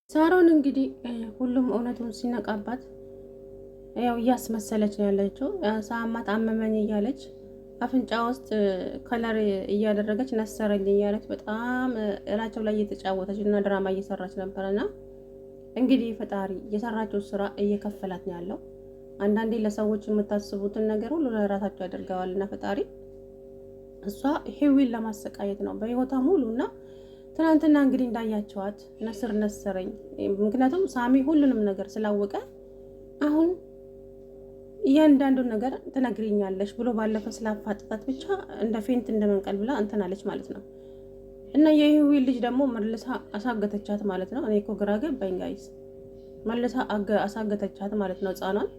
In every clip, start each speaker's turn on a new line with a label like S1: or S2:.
S1: ሳሮን እንግዲህ ሁሉም እውነቱን ሲነቃባት ያው እያስመሰለች ነው ያለችው። ሳማት አመመኝ እያለች አፍንጫ ውስጥ ከለር እያደረገች ነሰረኝ እያለች በጣም እላቸው ላይ እየተጫወተች እና ድራማ እየሰራች ነበርና እንግዲህ ፈጣሪ የሰራችው ስራ እየከፈላት ነው ያለው። አንዳንዴ ለሰዎች የምታስቡትን ነገር ሁሉ ለራሳቸው ያደርገዋልና ፈጣሪ እሷ ሄዊን ለማሰቃየት ነው በህይወቷ ሙሉና ትናንትና እንግዲህ እንዳያቸዋት ነስር ነሰረኝ። ምክንያቱም ሳሚ ሁሉንም ነገር ስላወቀ አሁን እያንዳንዱን ነገር ትነግሪኛለሽ ብሎ ባለፈ ስላፋጠጣት ብቻ እንደ ፌንት እንደ መንቀል ብላ እንትን አለች ማለት ነው። እና የህዊ ልጅ ደግሞ መልሳ አሳገተቻት ማለት ነው። እኔ እኮ ግራ ገባኝ ጋይስ። መልሳ አሳገተቻት ማለት ነው። ህፃኗን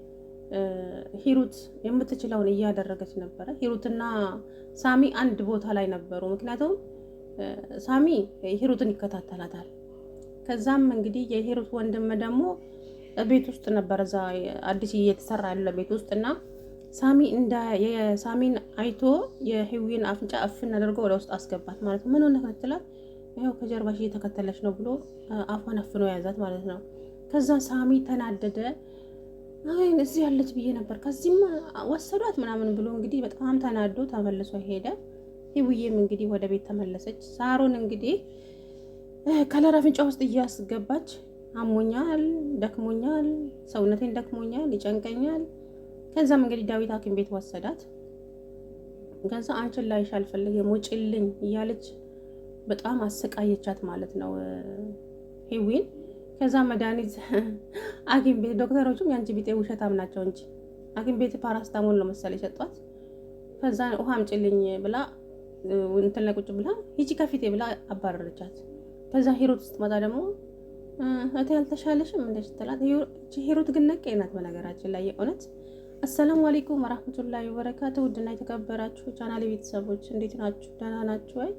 S1: ሂሩት የምትችለውን እያደረገች ነበረ። ሂሩትና ሳሚ አንድ ቦታ ላይ ነበሩ። ምክንያቱም ሳሚ ሂሩትን ይከታተላታል። ከዛም እንግዲህ የሂሩት ወንድም ደግሞ ቤት ውስጥ ነበር፣ እዛ አዲስ እየተሰራ ያለ ቤት ውስጥ እና ሳሚ የሳሚን አይቶ የህዊን አፍንጫ እፍን አድርጎ ወደ ውስጥ አስገባት ማለት ነው። ምን ሆነ ከተላት ይኸው ከጀርባሽ እየተከተለች ነው ብሎ አፏን አፍኖ ያዛት ማለት ነው። ከዛ ሳሚ ተናደደ። አይ እዚህ ያለች ብዬ ነበር ከዚህም ወሰዷት ምናምን ብሎ እንግዲህ በጣም ተናዶ ተመልሶ ሄደ። ህዊዬም እንግዲህ ወደ ቤት ተመለሰች። ሳሮን እንግዲህ ከለር አፍንጫ ውስጥ እያስገባች አሞኛል፣ ደክሞኛል፣ ሰውነቴን ደክሞኛል፣ ይጨንቀኛል። ከዛም እንግዲህ ዳዊት ሐኪም ቤት ወሰዳት። ከዛ አንቺን ላይሽ አልፈልግም ውጪልኝ እያለች በጣም አሰቃየቻት ማለት ነው ህዊን። ከዛ መድኃኒት ሐኪም ቤት ዶክተሮቹም ያንቺ ቢጤ ውሸታም ናቸው እንጂ ሐኪም ቤት ፓራስታሞል ነው መሰለኝ የሰጧት። ከዛ ውሃ አምጪልኝ ብላ እንትን ላይ ቁጭ ብላ ሂጂ ከፊቴ ብላ አባረረቻት። ከዛ ሂሩት ስትመጣ ደግሞ እቴ ያልተሻለሽም እንደ ስትላት ሂሩት ግን ነቄ ናት በነገራችን ላይ የእውነት። አሰላሙ አለይኩም ወራህመቱላሂ ወበረካቱ። ውድና የተከበራችሁ ቻናሌ ቤተሰቦች እንዴት ናችሁ? ደህና ናችሁ ወይ?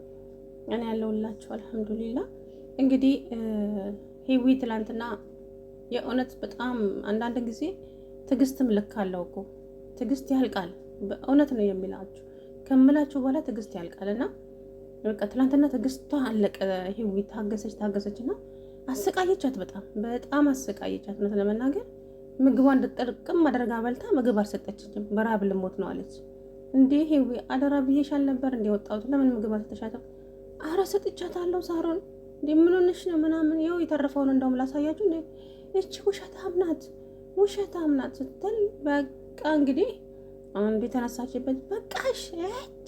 S1: እኔ ያለሁላችሁ አልሐምዱሊላህ። እንግዲህ ሂዊ ትላንትና የእውነት በጣም አንዳንድ ጊዜ ትዕግስትም ልክ አለው እኮ ትዕግስት ያልቃል። በእውነት ነው የሚላችሁ ከምላችሁ በኋላ ትዕግስት ያልቃልና በቃ ትላንትና ትዕግስቷ አለቀ። ሂዊ ታገሰች እና አሰቃየቻት፣ በጣም አሰቃየቻት። እውነት ለመናገር ምግቧን እንድትጠርቅም አደረጋ በልታ ምግብ አልሰጠችኝም፣ በረሃብ ልሞት ነው አለች። እንዴ ሂዊ አደራ ብዬሻል ነበር እንደ ወጣሁት ለምን ምግብ አልሰጠሻትም? አረ ሰጥቻታለሁ ሳሮን እንዴ ምን ሆነሽ ነው ምናምን ይኸው የተረፈውን እንደውም ላሳያችሁ እንዴ እቺ ውሸታም ናት ስትል በቃ እንግዲህ አንድ የተነሳችበት በቃሽ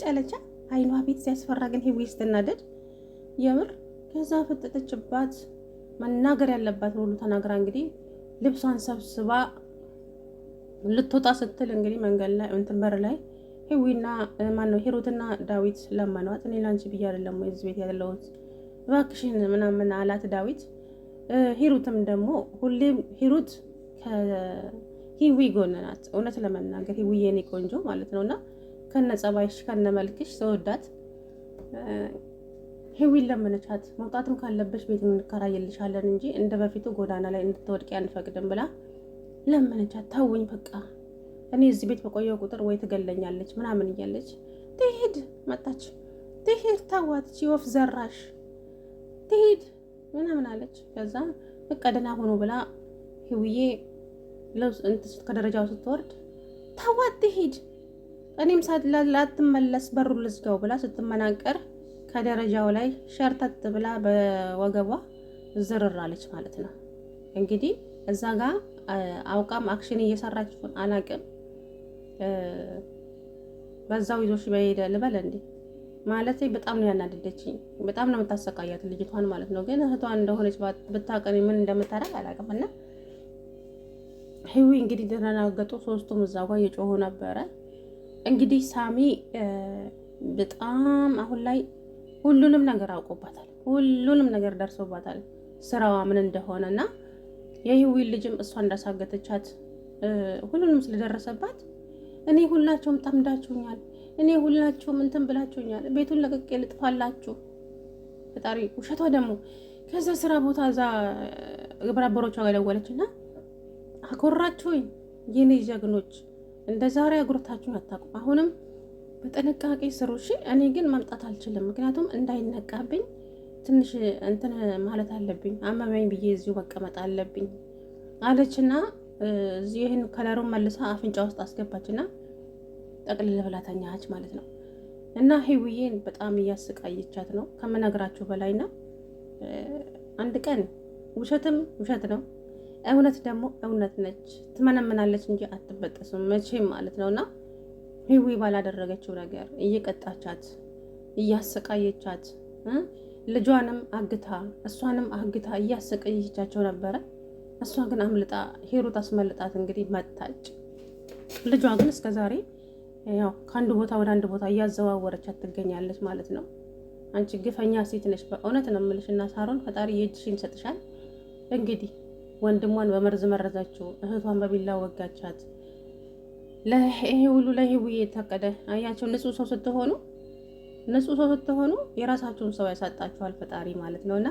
S1: ጨለቻ አይኗ ቤት ሲያስፈራ። ግን ሂዊ ስትናደድ የምር ከዛ ፈጠጠችባት። መናገር ያለባት ሁሉ ተናግራ እንግዲህ ልብሷን ሰብስባ ልትወጣ ስትል እንግዲህ መንገድ ላይ እንትን በር ላይ ሂዊና ማነው ሂሩትና ዳዊት ለመኗት። እኔ ላንቺ ብዬ አይደለም ወይ እዚህ ቤት ያለሁት እባክሽን ምናምን አላት ዳዊት። ሂሩትም ደግሞ ሁሌም ሂሩት ሂዊ ጎን ናት። እውነት ለመናገር ሂዊ የኔ ቆንጆ ማለት ነውና ከነ ጸባይሽ ከነ መልክሽ ተወዳት ሂዊን ለመነቻት። መውጣትም ካለበሽ ቤት እንከራይልሻለን እንጂ እንደ በፊቱ ጎዳና ላይ እንድትወድቂ አንፈቅድም ብላ ለመነቻት። ታውኝ በቃ እኔ እዚህ ቤት በቆየው ቁጥር ወይ ትገለኛለች ምናምን እያለች ትሄድ መጣች። ትሄድ ታዋት ወፍ ዘራሽ ትሄድ ምናምን አለች። ከዛ በቃ ደህና ሆኖ ብላ ሂዊዬ ከደረጃው ስትወርድ ታዋት ትሄድ እኔም ላትመለስ በሩ ልዝጋው ብላ ስትመናቀር ከደረጃው ላይ ሸርተት ብላ በወገቧ ዝርር አለች ማለት ነው። እንግዲህ እዛ ጋር አውቃም አክሽን እየሰራች አላቅም። በዛው ይዞሽ በሄደ ልበል እንዴ ማለት በጣም ነው ያናደደችኝ። በጣም ነው የምታሰቃያት ልጅቷን ማለት ነው። ግን እህቷን እንደሆነች ብታቀን ምን እንደምታረግ አላቅም። እና ሂዊ እንግዲህ ተናገጡ። ሶስቱም እዛ ጋር እየጮሁ ነበረ። እንግዲህ ሳሚ በጣም አሁን ላይ ሁሉንም ነገር አውቆባታል። ሁሉንም ነገር ደርሶባታል ስራዋ ምን እንደሆነ እና የሂዊ ልጅም እሷ እንዳሳገተቻት ሁሉንም ስለደረሰባት እኔ ሁላችሁም ጠምዳችሁኛል፣ እኔ ሁላችሁም እንትን ብላችሁኛል፣ ቤቱን ለቅቄ ልጥፋላችሁ። ፈጣሪ ውሸቷ ደግሞ ከዛ ስራ ቦታ እዛ ግብረአበሮቿ ጋር ደወለችና አኮራችሁኝ የኔ ጀግኖች፣ እንደ ዛሬ አጉርታችሁኝ አታውቁም። አሁንም በጥንቃቄ ስሩ እሺ። እኔ ግን መምጣት አልችልም፣ ምክንያቱም እንዳይነቃብኝ ትንሽ እንትን ማለት አለብኝ፣ አመመኝ ብዬ እዚሁ መቀመጥ አለብኝ አለችና ይህን ከለሩን መልሳ አፍንጫ ውስጥ አስገባችና ጠቅልል ብላ ተኛች ማለት ነው። እና ሂዊዬን በጣም እያስቃየቻት ነው ከምነግራችሁ በላይና አንድ ቀን ውሸትም ውሸት ነው፣ እውነት ደግሞ እውነት ነች። ትመነምናለች እንጂ አትበጠስም መቼም ማለት ነውና ሂዊ ባላደረገችው ነገር እየቀጣቻት እያሰቃየቻት ልጇንም አግታ እሷንም አግታ እያሰቃየቻቸው ነበረ። እሷ ግን አምልጣ ሂሩት አስመልጣት እንግዲህ መታች። ልጇ ግን እስከዛሬ ያው ከአንድ ቦታ ወደ አንድ ቦታ እያዘዋወረቻት ትገኛለች ማለት ነው። አንቺ ግፈኛ ሴት ነሽ በእውነት ነው የምልሽ። እና ሳሮን ፈጣሪ የእጅሽን ይሰጥሻል። እንግዲህ ወንድሟን በመርዝ መረዛችው፣ እህቷን በቢላ ወጋቻት። ለይሄ ሁሉ ለሂዊዬ የታቀደ አያቸው። ንጹህ ሰው ስትሆኑ የራሳችሁን ሰው ያሳጣችኋል ፈጣሪ ማለት ነው። እና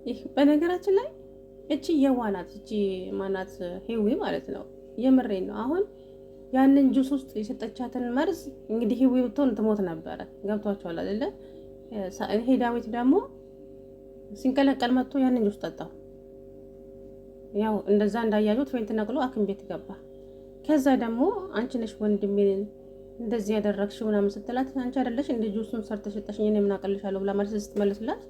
S1: ይህ በነገራችን ላይ እቺ የዋናት እቺ ማናት ሂዊ ማለት ነው። የምሬን ነው። አሁን ያንን ጁስ ውስጥ የሰጠቻትን መርዝ እንግዲህ ሂዊ ብትሆን ትሞት ነበረ። ገብቷችኋል አይደለ? ይሄ ዳዊት ደግሞ ሲንቀለቀል መጥቶ ያንን ጁስ ጠጣው። ያው እንደዛ እንዳያዩት ፌንት ነቅሎ ሐኪም ቤት ገባ። ከዛ ደግሞ አንቺ ነሽ ወንድሜን እንደዚህ ያደረግሽው ምናምን ስትላት አንቺ አይደለሽ እንደ ጁሱን ሰርተሽ ሰጠሽኝ እኔ ምን አቀልሻለሁ ብላ ማለት ስትመልስላት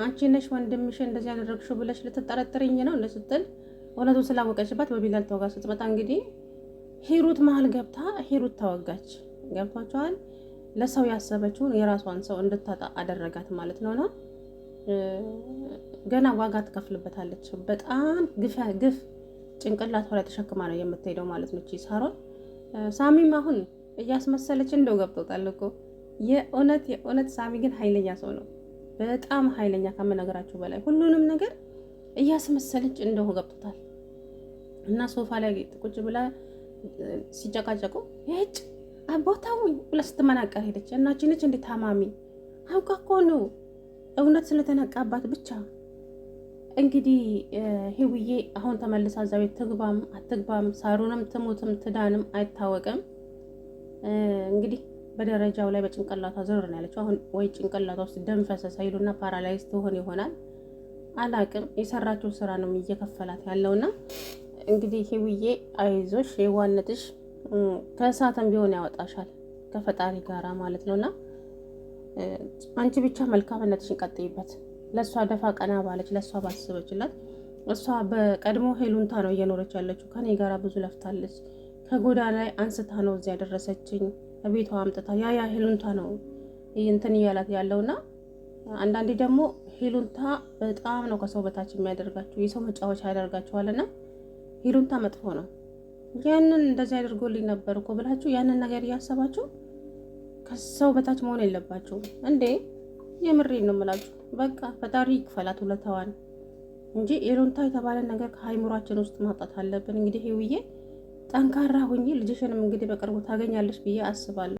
S1: አንቺ ነሽ ወንድምሽ እንደዚህ ያደረግሽው ብለሽ ልትጠረጥሪኝ ነው እንደ ስትል እውነቱን ስላወቀችባት በቢላል ተወጋ። ስትመጣ እንግዲህ ሂሩት መሀል ገብታ ሂሩት ተወጋች። ገብቷቸዋል። ለሰው ያሰበችውን የራሷን ሰው እንድታጣ አደረጋት ማለት ነውና ገና ዋጋ ትከፍልበታለች። በጣም ግፍ ጭንቅላቷ ላይ ተሸክማ ነው የምትሄደው ማለት ነው። እቺ ሳሮን ሳሚም አሁን እያስመሰለች እንደው ገብቶታል እኮ የእውነት ሳሚ ግን ኃይለኛ ሰው ነው። በጣም ኃይለኛ ከምነግራችሁ በላይ ሁሉንም ነገር እያስመሰለች እንደው ገብቶታል። እና ሶፋ ላይ ቁጭ ብላ ሲጨቃጨቁ ሄጭ አቦታውኝ ብላ ስትመናቀር ሄደች። እናችን ነች እንዴ ታማሚ አውቃ እኮ ነው እውነት ስለተነቃባት ብቻ። እንግዲህ ሂዊዬ አሁን ተመልሳ እዛ ቤት ትግባም አትግባም ሳሩንም ትሙትም ትዳንም አይታወቅም። እንግዲህ በደረጃው ላይ በጭንቅላቷ ዝር ነው ያለችው። አሁን ወይ ጭንቅላቷ ውስጥ ደም ፈሰሰ ይሉና ፓራላይዝ ትሆን ይሆናል አላቅም። የሰራችው ስራ ነው እየከፈላት ያለውና እንግዲህ ሂዊዬ አይዞሽ፣ የዋነትሽ ከእሳትም ቢሆን ያወጣሻል ከፈጣሪ ጋራ ማለት ነውና አንቺ ብቻ መልካምነትሽን ቀጥይበት። ለእሷ ደፋ ቀና ባለች ለእሷ ባስበችላት። እሷ በቀድሞ ሄሉንታ ነው እየኖረች ያለችው። ከኔ ጋራ ብዙ ለፍታለች። ከጎዳና ላይ አንስታ ነው እዚያ ያደረሰችኝ። ቤቷ አምጥታ ያ ሄሉንታ ነው እንትን እያላት ያለውና አንዳንዴ ደግሞ ሄሉንታ በጣም ነው ከሰው በታች የሚያደርጋችሁ፣ የሰው መጫወቻ ያደርጋችኋልና ሄሉንታ መጥፎ ነው። ያንን እንደዚህ አድርጎልኝ ነበር እኮ ብላችሁ ያንን ነገር እያሰባችሁ ከሰው በታች መሆን የለባችሁም እንዴ። የምሬን ነው የምላችሁ። በቃ ፈጣሪ ይክፈላት ውለታዋን እንጂ ሄሉንታ የተባለ ነገር ከአይምሯችን ውስጥ ማውጣት አለብን። እንግዲህ ሂዊዬ ጠንካራ ሁኚ። ልጅሽንም እንግዲህ በቅርቡ ታገኛለሽ ብዬ አስባለሁ።